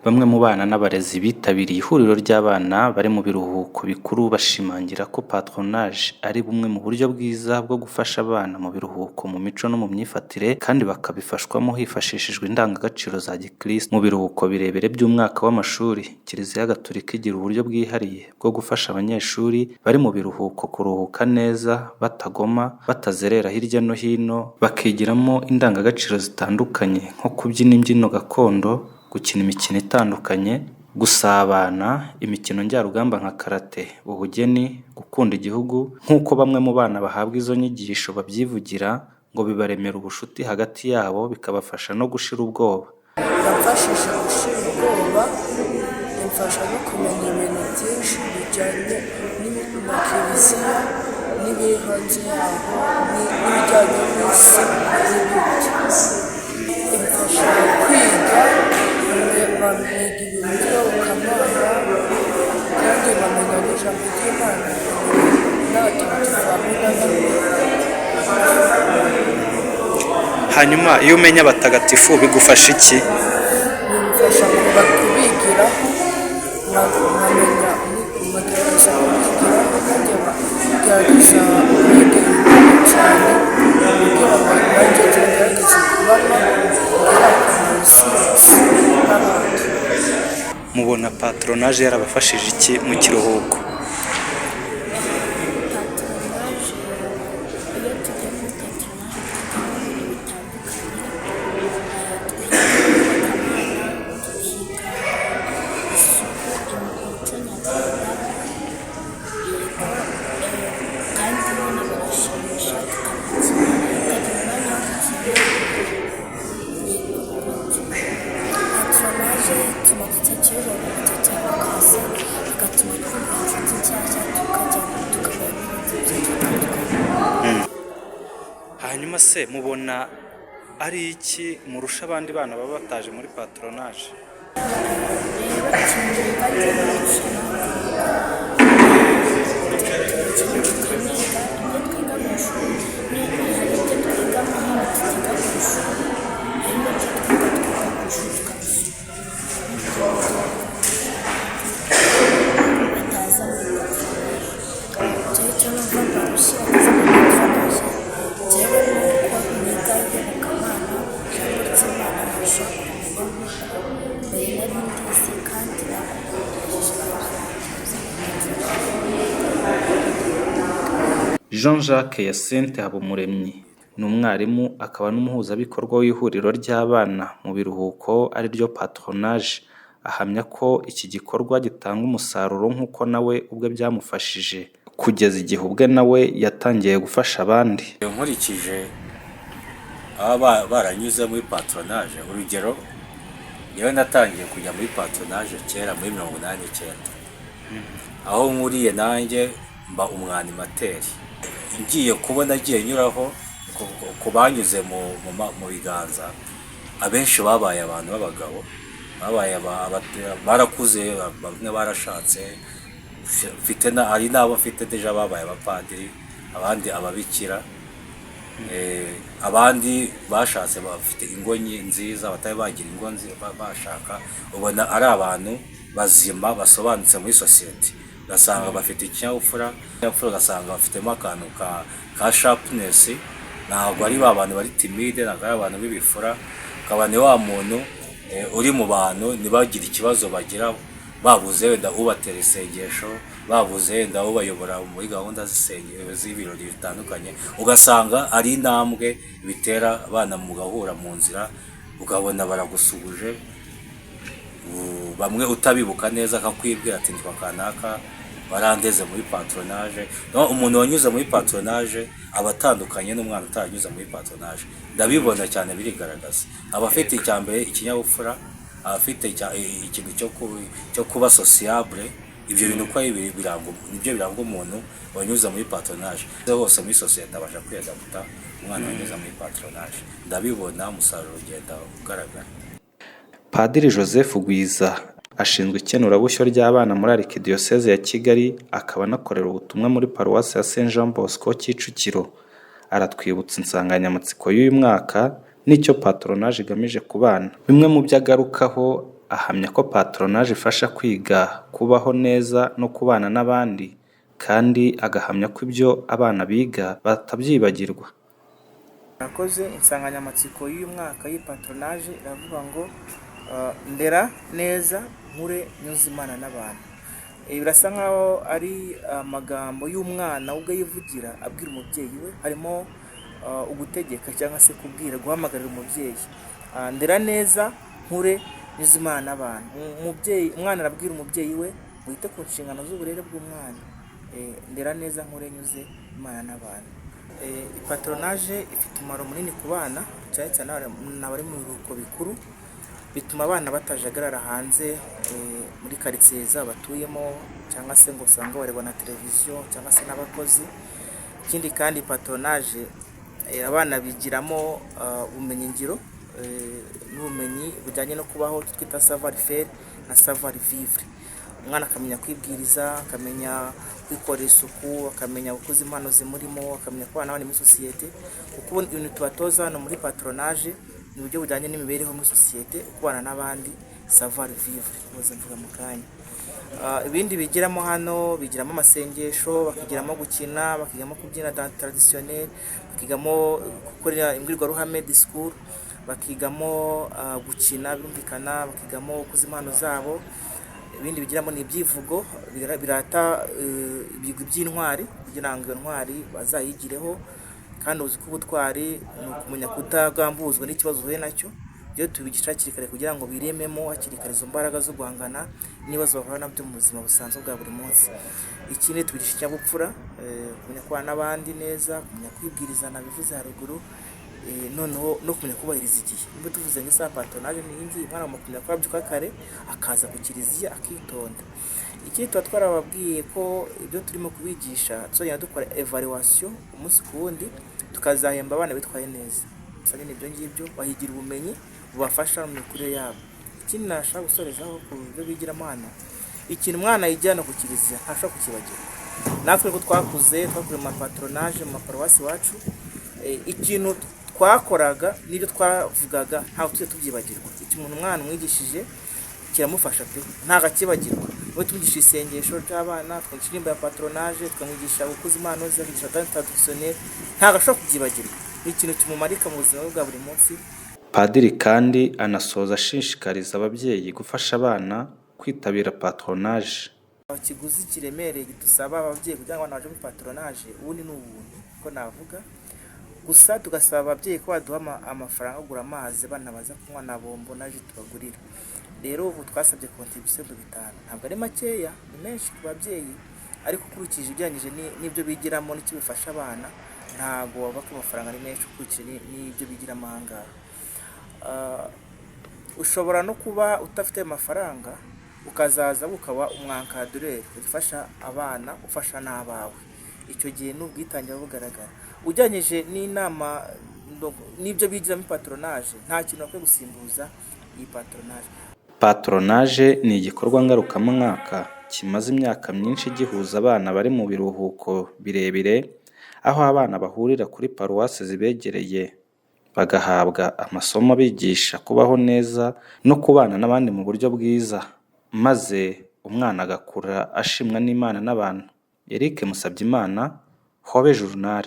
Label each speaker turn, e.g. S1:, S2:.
S1: Bamwe mu bana n'abarezi bitabiriye ihuriro ry'abana bari mu biruhuko bikuru bashimangira ko patronage ari bumwe mu buryo bwiza bwo gufasha abana mu biruhuko mu mico no mu myifatire kandi bakabifashwamo hifashishijwe indangagaciro za gikristo. Mu biruhuko birebire by'umwaka w'amashuri, Kiliziya Gatolika igira uburyo bwihariye bwo gufasha abanyeshuri bari mu biruhuko kuruhuka neza, batagoma, batazerera hirya no hino, bakigiramo indangagaciro zitandukanye nko kubyina imbyino gakondo, gukina imikino itandukanye, gusabana, imikino njyarugamba nka karate, ubugeni, gukunda igihugu. Nk'uko bamwe mu bana bahabwa izo nyigisho babyivugira, ngo bibaremera ubushuti hagati yabo bikabafasha no gushira ubwoba.
S2: Yamfashije gushira ubwoba, imfasha no kumenya ibintu byinshi bijyanye na Kiliziya n'ibiri hanze yaho n'ibijyanye n'isi n'ibindi. Imfasha kwiga, bamenya ibintu by'iyobokamana kandi bamenya n'ijambo ry'Imana n'abatagatifu hamwe na bamwe.
S1: Hanyuma iyo umenya abatagatifu bigufasha iki?
S2: Bimfasha kubigiraho, nkamenya nkagerageza kubigiraho, nkagerageza kwiga cyane kugira ngo nanjye tugerageze kubana akamaro isi yose n'abandi.
S1: Mubona patronage yarabafashije iki mu kiruhuko? Hanyuma se mubona ari iki murusha abandi bana baba bataje muri patronage? Jean-Jacques Hyacinthe Habumuremyi ni umwarimu akaba n'umuhuzabikorwa w'ihuriro ry'abana mu biruhuko ari ryo patronage. Ahamya ko iki gikorwa gitanga umusaruro nk'uko nawe ubwe byamufashije kugeza igihe ubwe nawe yatangiye gufasha abandi.
S3: Nkurikije aba baranyuze muri patronage, urugero yewe natangiye kujya muri patronage kera muri 1989, aho nkuriye nanjye mba umwanimateri. Ngiye kubona agiye nyuraho ku banyuze mu biganza, abenshi babaye abantu b'abagabo, babaye barakuze, bamwe barashatse, hari n'abo mfite deja babaye abapadiri, abandi ababikira, abandi bashatse bafite ingo nziza, batari bagira ingo nziza bashaka. Ubona ari abantu bazima basobanutse muri sosiyete, ugasanga bafite ikinyabupfura, ugasanga bafitemo akantu ka sharpness. Ntabwo ari ba bantu bari timide, ntabwo ari abantu b'ibifura. Ukaba ni wa muntu uri mu bantu ntibagire ikibazo bagira, babuze wenda ubatera isengesho, babuze wenda ubayobora muri gahunda z'ibirori bitandukanye, ugasanga ari intambwe bitera abana mugahura mu nzira, ukabona baragusubuje, bamwe utabibuka neza akakwibwira ati ndwa kanaka barandeze muri patronage. No, umuntu wanyuze muri patronage aba atandukanye n'umwana utanyuze muri patronage. Ndabibona cyane, birigaragaza. Abafite icyambere ikinyabupfura, abafite ikintu cyo kuba sociable, ibyo bintu uko ari nibyo biranga umuntu wanyuze muri patronage. Hose muri sosiyete abasha kwidaguta umwana wanyuze muri patronage. Ndabibona umusaruro ugenda ugaragara.
S1: Padiri Joseph Gwiza ashinzwe ikenurabushyo ry'abana muri Arikidiyoseze ya Kigali, akaba anakorera ubutumwa muri Paruwasi ya Saint Jean Bosco Kicukiro. Aratwibutsa insanganyamatsiko y'uyu mwaka n'icyo patronage igamije ku bana. Bimwe mu byo agarukaho ahamya ko patronage ifasha kwiga kubaho neza no kubana n'abandi, kandi agahamya ko ibyo abana biga batabyibagirwa.
S4: Nakoze insanganyamatsiko y'uyu mwaka y'ipatronage iravuga ngo ndera neza nkure nyuze Imana n'abantu. Birasa nkaho ari amagambo y'umwana ubwo yivugira abwira umubyeyi we, harimo ugutegeka cyangwa se guhamagarira umubyeyi. Ndera neza nkure nyuze Imana n'abantu. Umwana arabwira umubyeyi we wite ku nshingano z'uburere bw'umwana. Ndera neza nkure nyuze Imana n'abantu. Ipatronage ifite umumaro munini ku bana, cyane cyane n'abari mu biruhuko bikuru. Bituma abana batajagarara hanze muri karitsiye zabo batuyemo, cyangwa se ngo usanga barebwa na televiziyo cyangwa se n'abakozi. Ikindi kandi patronage abana bigiramo ubumenyi ngiro n'ubumenyi bujyanye no kubaho, twita savoir faire na savoir vivre. Umwana akamenya kwibwiriza, akamenya kwikorera isuku, akamenya gukuza impano zimurimo, akamenya kubana n'abandi muri sosiyete. Kuko ibintu tubatoza hano muri patronage ni uburyo bujyanye n'imibereho muri sosiyete, kubana n'abandi, savoir vivre muze mvuga mu kanya. Ibindi bigiramo hano, bigiramo amasengesho, bakigiramo gukina, bakigamo kubyina traditionnel, bakigamo gukora imbwirwaruhame discours, bakigamo gukina birumvikana, bakigamo gukuza impano zabo. Ibindi bigiramo ni ibyivugo birata ibigwi by'intwari kugira ngo intwari bazayigireho, kandi uzi ko ubutwari ni ukumenya kutagambuzwa n'ikibazo uhuye nacyo. Byo tubigisha hakiri kare kugira ngo birememo hakiri kare izo mbaraga zo guhangana n'ibibazo bahura nabyo mu buzima busanzwe bwa buri munsi. Ikindi tubigisha ikinyabupfura, kumenya kubana n'abandi neza, kumenya kwibwiriza nabivuze haruguru, noneho no kumenya kubahiriza igihe. Niba tuvuze ngo isaha patronage ni ingi, umwana kumenya kwabyuka kare akaza ku kiliziya akitonda. Ikindi tuba twarababwiye ko ibyo turimo kubigisha tuzajya dukora evaluation umunsi ku wundi, tukazahemba abana bitwaye neza. Sanye n'ibyo ngibyo bahigira ubumenyi bubafasha mu mikurire yabo. Ikindi nashaka gusorezaho ku byo bigiramo hano, ikintu umwana yijyana ku kiliziya ntashobora kukibagirwa. Natwe ko twakuze twakuriye mu patronage mu maparuwasi wacu, ikintu twakoraga n'ibyo twavugaga ntabwo tujye tubyibagirwa. Ikintu umwana umwigishije kiramufasha pe, ntabwo akibagirwa. Niba tumwigisha isengesho ry'abana, twigisha indirimbo ya patronage, twamwigisha gukuza impano ze, twigisha traditionnel, ntabwo ashobora kubyibagirwa. Ni ikintu kimumarika mu buzima bwa buri munsi.
S1: Padiri kandi anasoza ashishikariza ababyeyi gufasha abana kwitabira patronage.
S4: Ikiguzi kiremereye dusaba ababyeyi kugira ngo abana baje muri patronage ubundi ni ubuntu ko navuga. Gusa tugasaba ababyeyi ko baduha amafaranga yo kugura amazi abana baza kunywa na bombo na ji tubagurira. Rero ubu twasabye contribution $5. Ntabwo ari makeya, ni menshi ku babyeyi, ariko ukurikije ugereranyije n'ibyo bigiramo n'icyo bifasha abana, ntabwo waba ku mafaranga ari menshi ukurikije n'ibyo bigiramo aha ngaha. Ushobora no kuba utafite amafaranga ukazaza ukaba umwankadureri ufasha abana, ufasha n'abawe. Icyo gihe n'ubwitange bugaragara. Ujyanyije n'inama n'ibyo bigiramo patronage, nta kintu bakwiye gusimbuza iyi patronage.
S1: Patronage ni igikorwa ngarukamwaka kimaze imyaka myinshi gihuza abana bari mu biruhuko birebire, aho abana bahurira kuri paruwasi zibegereye bagahabwa amasomo bigisha kubaho neza no kubana n'abandi mu buryo bwiza, maze umwana agakura ashimwa n'Imana n'abantu. Eric Musabyimana, Hobe Journal.